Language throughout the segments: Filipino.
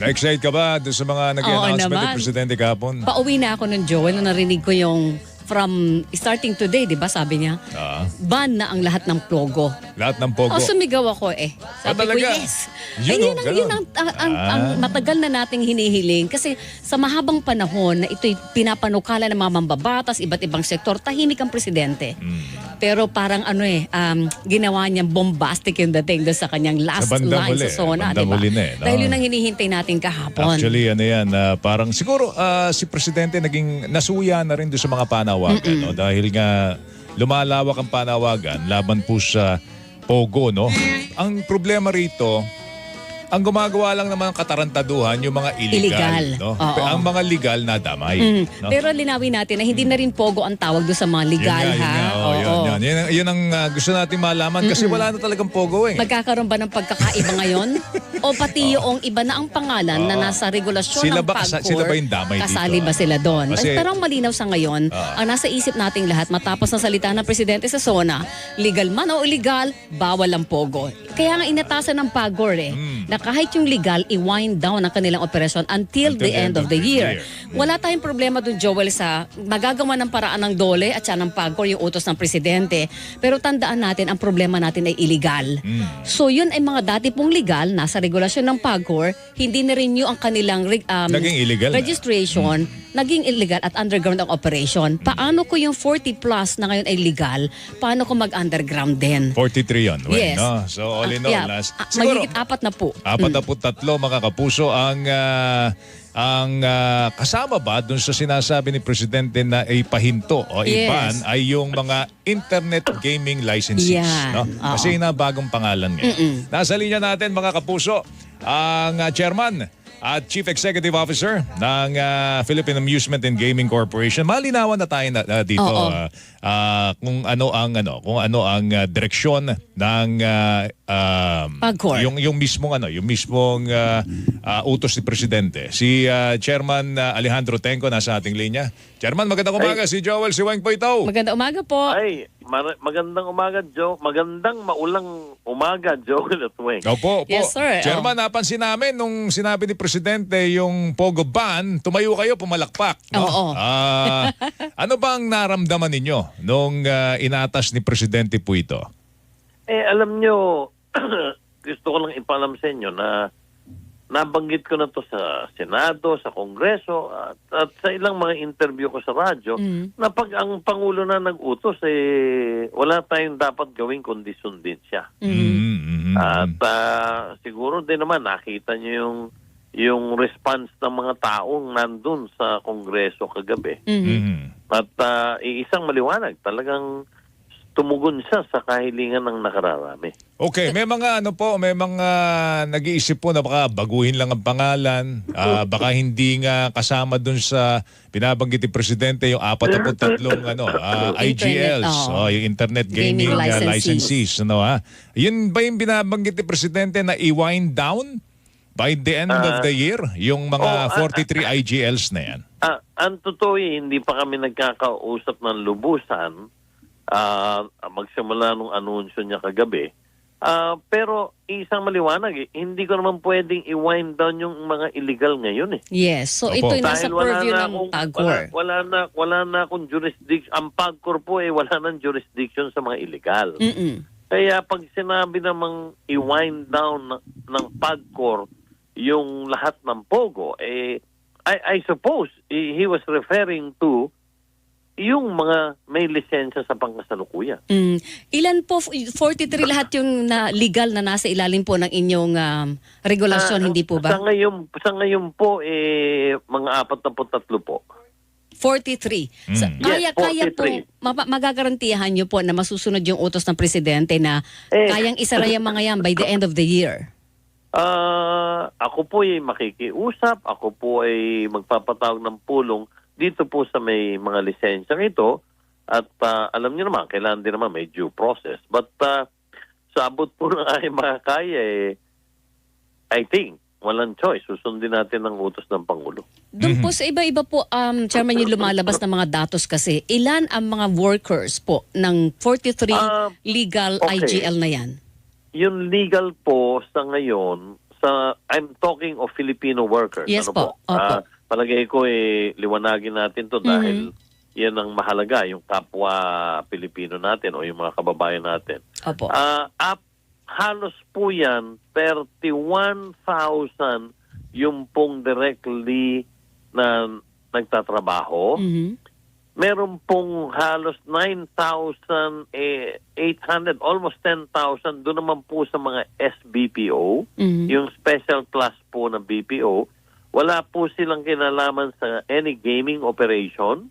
Na-excite ka ba doon sa mga nag-announcement ni Presidente kahapon? Pauwi na ako ng Joel na narinig ko yung from starting today, di ba sabi niya, ban na ang lahat ng Pogo. Lahat ng Pogo? O sumigaw ako eh. Sabi ko yes. Yun ang matagal na nating hinihiling kasi sa mahabang panahon na ito'y pinapanukala ng mga mambabatas, iba't ibang sektor, tahimik ang presidente. Pero parang ginawa niyang bombastic yung dating doon sa kanyang last line sa SONA, di ba? Dahil yun ang hinihintay natin kahapon. Actually, parang siguro si Presidente naging nasuya na rin doon sa mga panawagan. No? Dahil nga lumalawak ang panawagan laban po sa Pogo. No? Ang problema rito, ang gumagawa lang naman ng katarantaduhan yung mga illegal. No? Ang mga legal na damay. No? Pero linawin natin na hindi na rin Pogo ang tawag doon sa mga legal. Yun ang gusto natin malaman kasi wala na talagang Pogo eh. Magkakaroon ba ng pagkakaiba ngayon? O pati yung iba na ang pangalan na nasa regulasyon ng PAGCOR, sila ba yung damay dito? Kasali ba sila doon? Kasi, pero ang malinaw sa ngayon, ang nasa isip nating lahat matapos na salita ng Presidente sa SONA, legal man o illegal, bawal ang Pogo. Kaya nga inatasan ng PAGCOR na kahit yung legal, i-wind down ang kanilang operasyon until the end of the year. Wala tayong problema doon, Joel, sa magagawa ng paraan ng DOLE at siya ng PAGCOR yung utos ng Presidente. Pero tandaan natin, ang problema natin ay illegal. So yun ay mga dati pong legal, nasa regulasyon ng PAGCOR, hindi na-renew ang kanilang naging illegal registration, naging illegal at underground ang operation. Paano ko yung 40 plus na ngayon ay legal, paano ko mag-underground din? 43 yun. Yes. No? So all in all, siguro, magigit 4 na po. 43 mga kapuso ang kasama ba dun sa sinasabi ni Presidente na ipahinto o iban ay yung mga internet gaming licenses. No? Kasi na bagong pangalan ngayon. Nasa linya natin mga kapuso ang chairman at Chief Executive Officer ng Philippine Amusement and Gaming Corporation. Malinawan na tayo dito kung ano ang direksyon ng PAGCOR. yung mismong utos ni Presidente. Si Chairman Alejandro Tenco nasa ating linya. Chairman, magandang umaga. Si Joel Siweng po ito. Magandang umaga po. Ay, magandang umaga, Joe. Magandang maulang umaga, Joel at Weng. Opo. Yes, sir. Chairman, napansin namin nung sinabi ni Presidente yung Pogo ban, tumayo kayo, pumalakpak. No? Oo. Ano bang naramdaman ninyo nung inatas ni Presidente po ito? Alam nyo, gusto ko lang ipalam sa inyo na nabanggit ko na to sa Senado, sa Kongreso, at sa ilang mga interview ko sa radyo, na pag ang Pangulo na nag-utos, wala tayong dapat gawing kundi sundin siya. At siguro din naman, nakita nyo yung response ng mga taong nandun sa Kongreso kagabi. At isang maliwanag, talagang tumugon siya sa kahilingan ng nakararami. Okay, may mga nag-iisip po na baka baguhin lang ang pangalan, baka hindi nga kasama dun sa binabanggit ni Presidente yung 43 IGLs, yung Internet Gaming licensees. Yun ba yung binabanggit ni Presidente na i-wind down by the end of the year, yung mga 43 IGLs na yan? Ang totoo hindi pa kami nagkakausap ng lubusan magsimula nung anunsyo niya kagabi. Pero isang maliwanag, hindi ko naman pwedeng i-wind down yung mga illegal ngayon . Yes, so ito'y nasa purview ng PAGCOR. Wala na akong jurisdiction. Ang PAGCOR po wala nang jurisdiction sa mga illegal. Kaya pag sinabi namang i-wind down ng PAGCOR yung lahat ng Pogo, I suppose he was referring to yung mga may lisensya sa pangkasalukuyan. Ilan po, 43 lahat yung legal na nasa ilalim po ng inyong regulasyon, hindi po ba? Sa ngayon po, mga 43 po. 43. Kaya po, magagarantiyahan nyo po na masusunod yung utos ng Presidente na kayang isara yung mga yan by the end of the year? Ako po makikiusap, ako po magpapatawag ng pulong dito po sa may mga lisensyang ito at alam niyo naman, kailangan din naman may due process. But sa abot po ng aking makakaya, I think, walang choice. Susundin natin ang utos ng Pangulo. Doon po sa iba-iba po, Chairman, yung lumalabas ng mga datos kasi, ilan ang mga workers po ng 43 legal IGL na yan? Yung legal po sa ngayon, I'm talking of Filipino workers. Yes ano po. Opo. Palagay ko liwanagin natin to dahil yan ang mahalaga, yung kapwa Pilipino natin o yung mga kababayan natin. Opo. Halos po yan, 31,000 yung pong directly na nagtatrabaho. Meron pong halos 9,800, almost 10,000 doon naman po sa mga SBPO, yung special class po na BPO. Wala po silang kinalaman sa any gaming operation.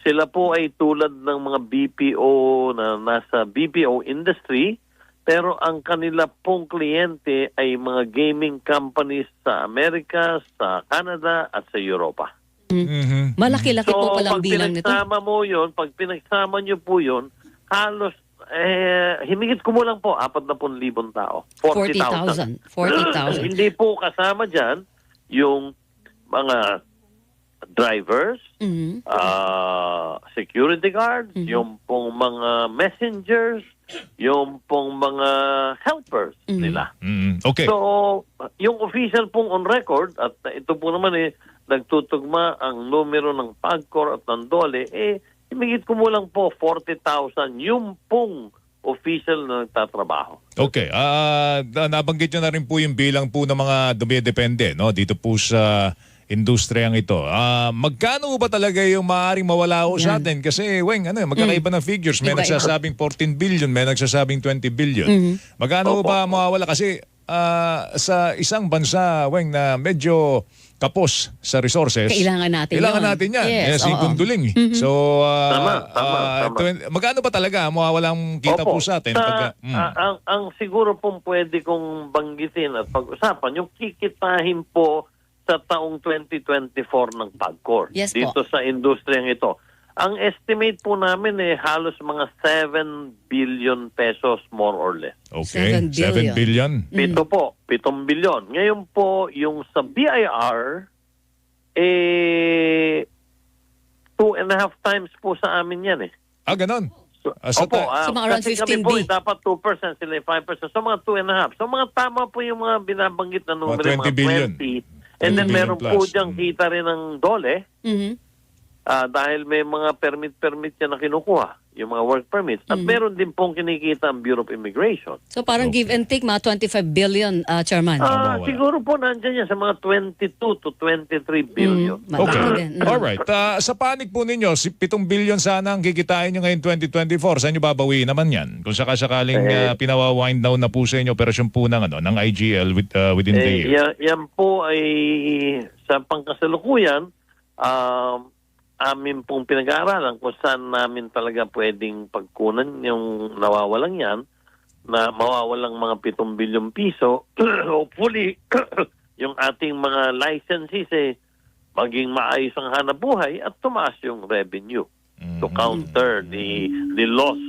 Sila po ay tulad ng mga BPO na nasa BPO industry, pero ang kanila pong kliyente ay mga gaming companies sa Amerika, sa Canada at sa Europa. Malaki-laki po palang bilang nito. Pag pinagsama nyo po yun, halos, himigit ko mo lang po, 40,000 tao. 40,000. 40,000. Hindi po kasama dyan yung mga drivers, security guards, yung pong mga messengers, yung pong mga helpers nila. Okay. So, yung official pong on record, at ito po naman nagtutugma ang numero ng PAGCOR at ng DOLE, himigit ko mo lang po 40,000 yung pong official na nagtatrabaho. Okay. Nabanggit nyo na rin po yung bilang po ng mga dumidepende, no? Dito po sa industriyang ito. Magkano ba talaga yung maaaring mawala ho sa atin? Kasi, Weng, magkakaiba ng figures. May Iba-iba. nagsasabing 14 billion, may nagsasabing 20 billion. Magkano ba mawawala? Kasi sa isang bansa, Weng, na medyo kapos sa resources. Kailangan natin yan. Yes, Si oo. Gunduling. So, Tama. magkano ba talaga mawawalang kita po sa atin? Ang siguro pong pwede kong banggitin at pag-usapan, yung kikitahin po sa taong 2024 ng PAGCOR. Yes po. Dito sa industriyang ito. Ang estimate po namin halos mga 7 billion pesos more or less. Okay, 7 7 billion. Pito po, 7 bilyon. Ngayon po, yung sa BIR, 2.5 times po sa amin yan Ganon. So, Sa opo, So, mga around kasi kami 15 po, B. dapat 2%, sila 5%. So, mga 2.5. So, mga tama po yung mga binabanggit na numero, Mga 20 billion. 20. And then, 20 billion meron po plus. diyang kita rin ng DOLE dahil may mga permit yan na kinukuha, yung mga work permits. At meron din pong kinikita ang Bureau of Immigration. So parang give and take, mga 25 billion, Chairman. wala. Siguro po nandyan yan sa mga 22 to 23 billion. Malaki Okay. din. Alright. Sa panig po ninyo, 7 billion sana ang kikitain nyo ngayon 2024. Saan nyo babawiin naman yan? Kung sakasakaling pinawa-wind down na po sa inyo operasyon po ng IGL within the year. Yan po ay sa pangkasalukuyan, amin pong pinag-aaralan kung saan namin talaga pwedeng pagkunan yung nawawalang yan, na mawawalang mga 7 bilyong piso. Hopefully, yung ating mga licenses maging maayos ang hanap buhay at tumaas yung revenue to counter the loss,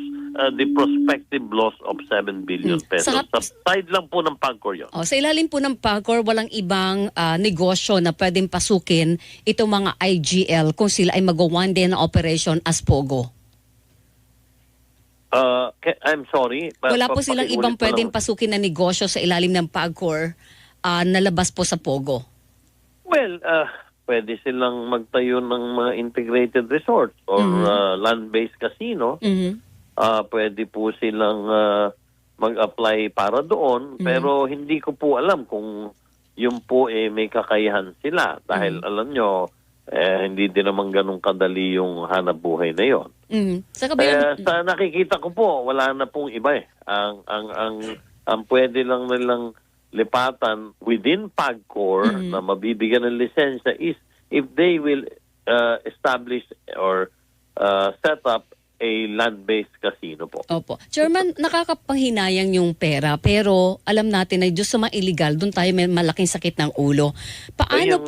the prospective loss of 7 billion pesos. Sa side lang po ng PAGCOR yun. Sa ilalim po ng PAGCOR, walang ibang negosyo na pwedeng pasukin itong mga IGL kung sila ay mag-one day na operation as POGO. I'm sorry. Wala po silang ibang pwedeng pasukin na negosyo sa ilalim ng PAGCOR na labas po sa POGO. Well, pwede silang magtayo ng mga integrated resorts or land-based casino. Pwede po silang mag-apply para doon, pero hindi ko po alam kung yun po may kakayahan sila dahil alam nyo, hindi din naman ganun kadali yung hanap buhay na yon. Sa kabilang... Sa nakikita ko po, wala na pong iba ang pwede lang nilang lipatan within PAGCOR na mabibigyan ng lisensya is if they will establish or set up a land-based casino po. Opo. Chairman, nakakapanghinayang yung pera, pero alam natin na Diyos sa mga illegal, doon tayo may malaking sakit ng ulo. Paano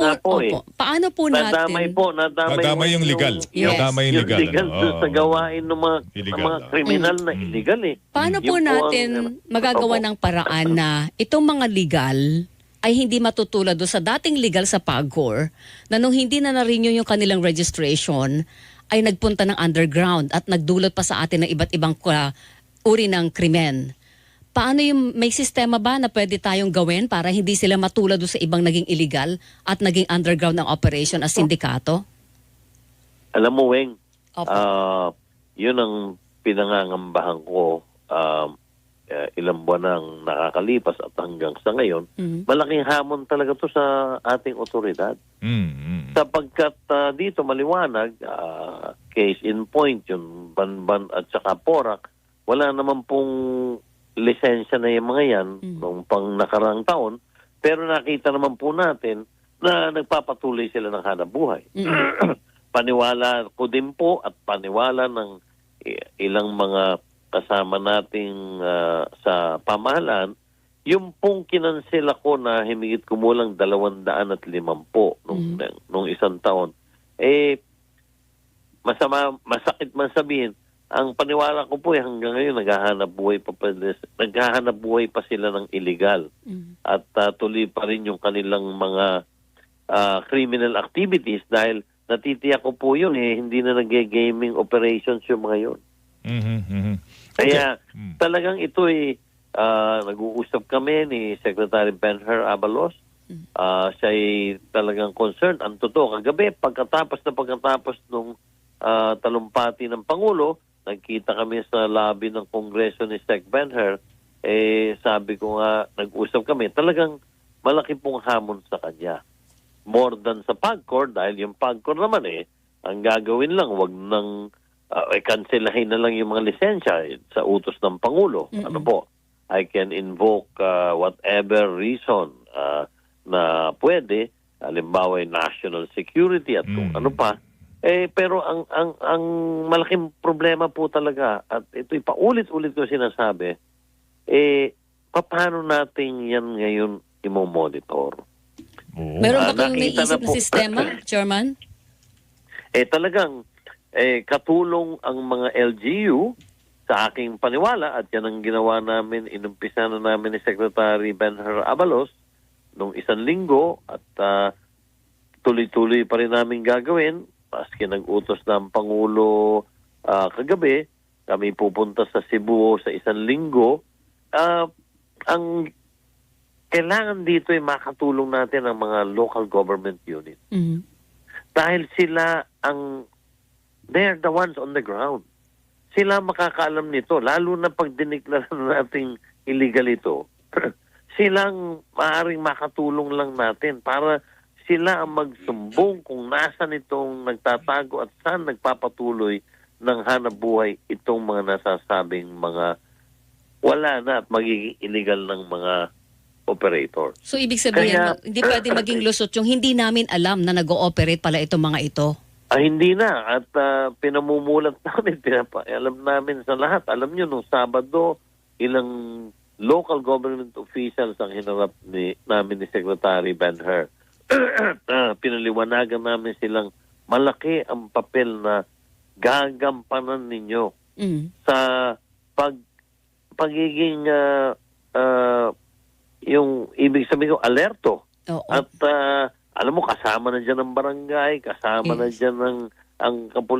paano po natin... Nadamay yung legal. Yes. Nadamay yung legal. doon sa gawain ng mga kriminal na illegal Paano po Yun natin magagawa Opo. ng paraan na itong mga legal ay hindi matutulad doon sa dating legal sa PAGCOR na nung hindi na na-renew yung kanilang registration ay nagpunta ng underground at nagdulot pa sa atin ng iba't ibang uri ng krimen. paano yung may sistema ba na pwede tayong gawin para hindi sila matulad doon sa ibang naging illegal at naging underground ng operation as sindikato? Alam mo, Weng, Opo. yun ang pinangangambahan ko ilang buwan nang nakakalipas at hanggang sa ngayon. Malaking hamon talaga to sa ating otoridad. Sapagkat dito maliwanag, case in point, yung Banban at saka Porac, wala naman pong lisensya na yung mga yan nung pang nakarang taon, pero nakita naman po natin na nagpapatuloy sila ng hanap buhay. Paniwala ko din po at paniwala ng ilang mga kasama nating sa pamahalaan, yung pong kinansela ko na himigit kumulang 250 nung isang taon, masakit man sabihin, ang paniwala ko po hanggang ngayon naghahanap buhay pa sila ng illegal. At tuloy pa rin yung kanilang mga criminal activities dahil natitiyak ko po yun hindi na nag-gaming operations yung mga yun. Kaya talagang ito nag-uusap kami ni Secretary Ben-Hur Abalos. Siya ay talagang concerned. Ang totoo, kagabi, pagkatapos nung talumpati ng Pangulo, nagkita kami sa lobby ng Kongreso ni Sec Ben-Hur, sabi ko nga, nag-usap kami, talagang malaki pong hamon sa kanya. More than sa PAGCOR, dahil yung PAGCOR naman ang gagawin lang, wag nang kanselahin na lang yung mga lisensya sa utos ng Pangulo. Ano po? I can invoke whatever reason na pwede, halimbawa national security at kung ano pa. Pero ang malaking problema po talaga, at ito'y paulit-ulit ko sinasabi, paano natin yan ngayon imomonitor? Meron ba kayong Nakita naisip na na po. sistema, Chairman? Talagang katulong ang mga LGU sa aking paniwala at yan ang ginawa namin, inumpisa na namin ni Secretary Ben-Hur Abalos nung isang linggo at tuloy-tuloy pa rin namin gagawin. Maski nag-utos ng Pangulo kagabi, kami pupunta sa Cebu sa isang linggo. Ang kailangan dito ay makatulong natin ang mga local government unit. Dahil sila they're the ones on the ground. Sila makakaalam nito, lalo na pag diniklara natin illegal ito. Silang maaaring makatulong lang natin para sila ang magsumbong kung nasan itong nagtatago at saan nagpapatuloy ng hanap buhay itong mga nasasabing mga wala na at magiging illegal ng mga operator. So ibig sabihin, hindi pwede maging lusot yung hindi namin alam na nag-ooperate pala itong mga ito. Hindi na. At pinamumulat namin, alam namin sa lahat. Alam nyo, nung Sabado, ilang local government officials ang hinarap namin ni Secretary Ben-Hur. Pinaliwanagan namin silang malaki ang papel na gagampanan ninyo sa pagiging yung ibig sabihin ko, alerto. Oo. At alam mo, kasama na dyan ng barangay, kasama na dyan ang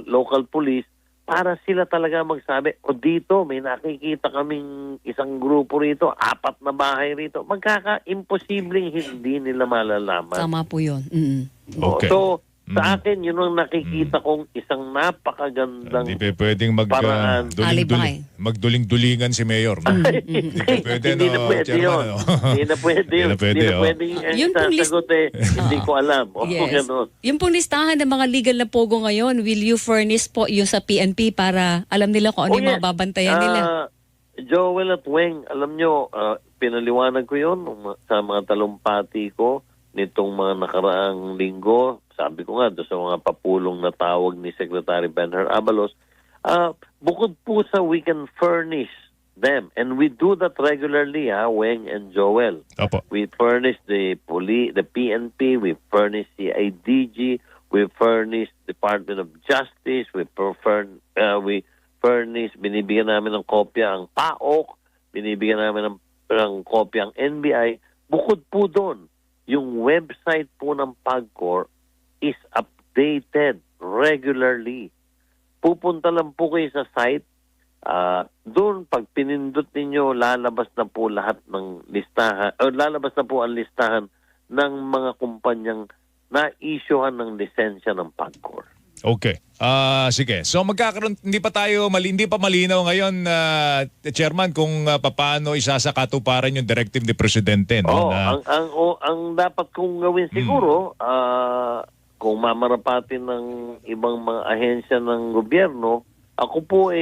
local police para sila talaga magsabi, dito may nakikita kaming isang grupo rito, 4 na bahay rito. Magkaka-imposibleng hindi nila malalaman. Tama po yun. Okay. So, sa akin, yun ang nakikita kong isang napakagandang Hindi pwedeng paraan. Alibay. magduling-dulingan si Mayor. No? Hindi pwede, Hindi na pwede Chairman, yun. no? Hindi na pwede yun. Hindi na pwede Yun pong sasagot hindi ko alam. Yes. Yung pong listahan ng mga legal na pogo ngayon, will you furnish po yung sa PNP para alam nila kung ano yung mga babantayan nila? Joel at Weng, alam nyo, pinaliwanag ko yun sa mga talumpati ko nitong mga nakaraang linggo. Sabi ko nga doon sa mga papulong na tawag ni Secretary Ben-Hur Abalos, bukod po sa we can furnish them, and we do that regularly, Weng and Joel. Opo. We furnish the PNP, we furnish the IDG, we furnish Department of Justice, we furnish, binibigyan namin ng kopya ang PAOK, binibigyan namin ng kopya ang NBI. Bukod po doon, yung website po ng PAGCOR is updated regularly. Pupunta lang po kayo sa site, Doon, pag pinindot ninyo, lalabas na po lahat ng listahan, o lalabas na po ang listahan ng mga kumpanyang na-issuehan ng lisensya ng PAGCOR. Okay. Sige. So hindi pa malinaw ngayon, Chairman, kung paano isasakatuparan yung directive ni Presidente. No, ang dapat kong gawin siguro, kung mamarapatin ng ibang mga ahensya ng gobyerno, ako po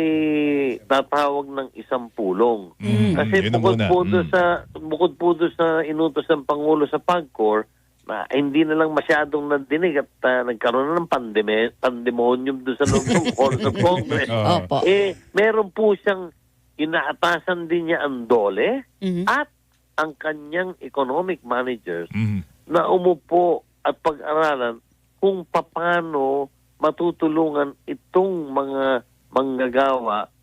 tatawag ng isang pulong. Kasi bukod po doon sa inutos ng Pangulo sa PAGCOR, na hindi na lang masyadong nadinig at nagkaroon na ng pandemonium doon sa loob ng Halls of Congress. Meron po siyang inaatasan din niya ang DOLE at ang kanyang economic managers na umupo at pag-aralan kung paano matutulungan itong mga manggagawa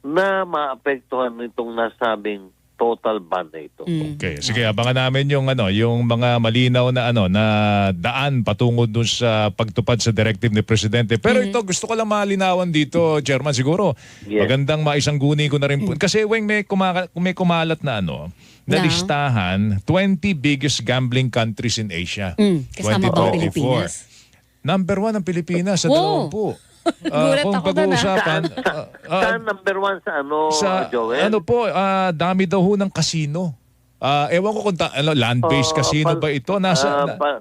na maapektuhan nitong nasabing total ban na ito. Okay, sige, abangan namin yung mga malinaw na na daan patungo dun sa pagtupad sa directive ni Presidente. Pero ito gusto ko lang malinawan dito, Chairman, siguro. Yes. Magandang maisangguni ko na rin po. Kasi Weng, may kumalat na na listahan 20 biggest gambling countries in Asia. Kasama ba ang Pilipinas? Number 1 ang Pilipinas sa 20. Gulat Kung ako doon, pag-uusapan, saan number 1 sa Joel? Dami daw ho ng casino. Ewan ko kung land-based casino ba ito?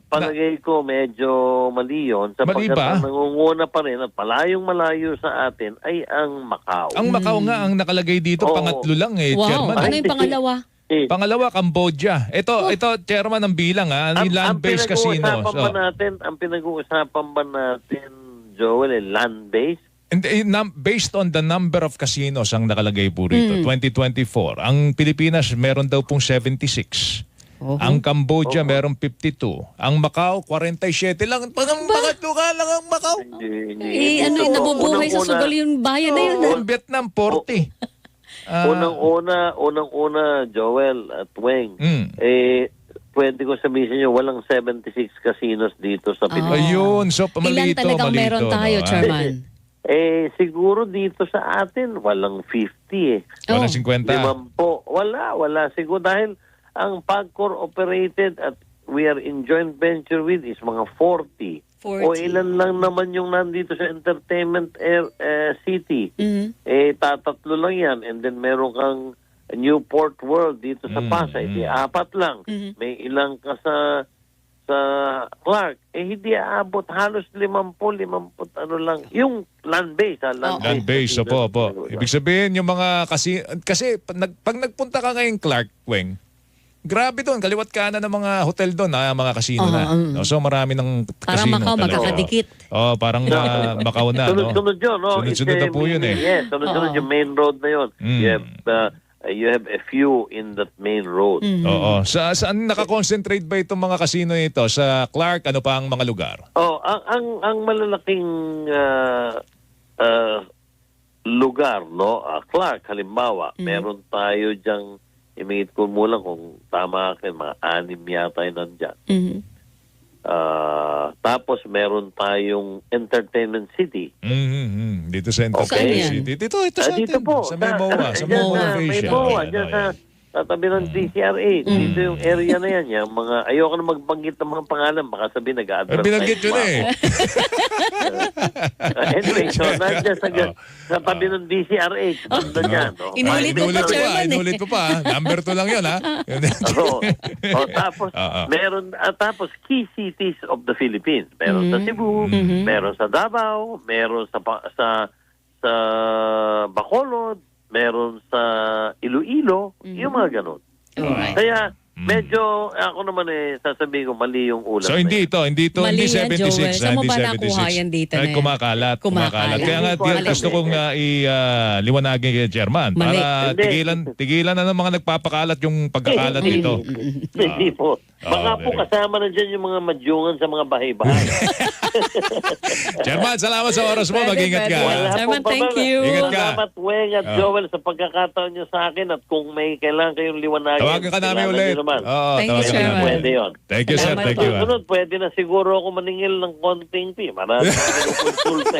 Palagay ko medyo mali yun. Mali ba? Nangunguna pa rin at malayo sa atin ay ang Macau. Ang Macau nga ang nakalagay dito, pangatlo lang Wow, Chairman. ano yung pangalawa? Pangalawa, Cambodia. Ito, Chairman, ang bilang yung land-based casino. Ang pinag-uusapan ba natin, Joel, land-based? Based on the number of casinos ang nakalagay po rito, 2024. Ang Pilipinas meron daw pong 76. Ang Cambodia meron 52. Ang Macau, 47 lang. Pangatlo ka lang ang Macau. Nabubuhay sa sugal yung bayan na yun. Ang Vietnam, 40. Unang-una, Joel at Weng, pwede ko sabihin sa inyo, walang 76 casinos dito sa Pilipinas. Ayun, so Ilan talagang meron tayo, Chairman? Siguro dito sa atin, walang 50 Walang 50. 50. Wala. Siguro dahil ang PAGCOR operated at we are in joint venture with is mga 40. O ilan lang naman yung nandito sa entertainment city. Tatatlo lang yan. And then meron kang Newport World dito sa Pasay. Apat lang. May ilang ka sa Clark. Hindi aabot. Halos 50 lang. Yung land-based. Land-based, opo. Ibig sabihin yung mga kasi pag nagpunta ka ngayong Clark, Weng, grabe doon. Kaliwat kanan ng mga hotel doon, mga casino na. So marami ng casino. Parang Macau magkakadikit. Parang Macau na. Sunod-sunod yun. Sunod-sunod na po yun Yes, sunod-sunod yung main road na yun. You have a few in that main road. Oo. Saan nakakonsentrate ba itong mga casino ito? Sa Clark, ano pa ang mga lugar? Ang malalaking lugar, Clark, halimbawa, meron tayo diyang, imingit ko mula kung tama akin, mga 6 yata yung nandyan. Tapos meron tayong Entertainment City. Dito sa Entertainment City. Dito sa atin. Dito po. Sa Maymoa. Sa Maymoa Asia. Dyan sa tabi ng DCRA. Dito yung area na yan. Yung mga, ayoko na magbanggit ng mga pangalan. Baka sabihin nag-a-advertise. Binanggit yun Anyway, so nandiyan sa tabi ng DCRA. Inulit mo pa, Chairman. Inulit ko pa. Number 2 lang yun, ha? Tapos key cities of the Philippines. Meron sa Cebu, meron sa Davao, meron sa Bacolod, meron sa Iloilo, yung mga ganun. Kaya medyo ako naman sasabihin ko mali yung ulat. So hindi 76. Mali yan, Joel. Saan mo ba hindi nakuha yan dito na yan? Kumakalat. Kaya nga gusto kong liwanagin kay Chairman para tigilan na ng mga nagpapakalat yung pagkakalat dito. Hindi po. Baka po very kasama na dyan yung mga madyungan sa mga bahay-bahay. Chairman, salamat sa oras mo. Pwede, Mag-ingat ka. pwede. Wala Chairman, pong thank problema. you. Ingat ka. Salamat, Weng at Joel, sa pagkakataon nyo sa akin at kung may kailangan kayong liwanagin. Tawagan ka namin kailangan ulit. nyo naman. Oo, Thank you, tawagan ka Chairman. namin. Pwede yun. Thank you, sir. Salamat Thank po. you. Sunod, pwede na siguro ako maningil ng konting fee. Marami na kinukonsulta.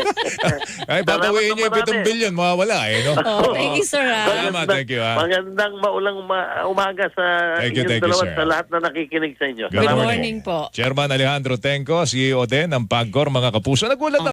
Ay, babawiin niyo yung 7 billion. Mawawala eh, no? Oh, thank you, sir. Salamat, thank you, ha. Magandang maulang umaga sa Thank you, inyong thank you, dalawa sir. at sa lahat na nakikinig sa inyo. Good Good Salamat. morning po. Chairman Alejandro Tenco, CEO din ng PAGCOR, mga kapuso. Nagulat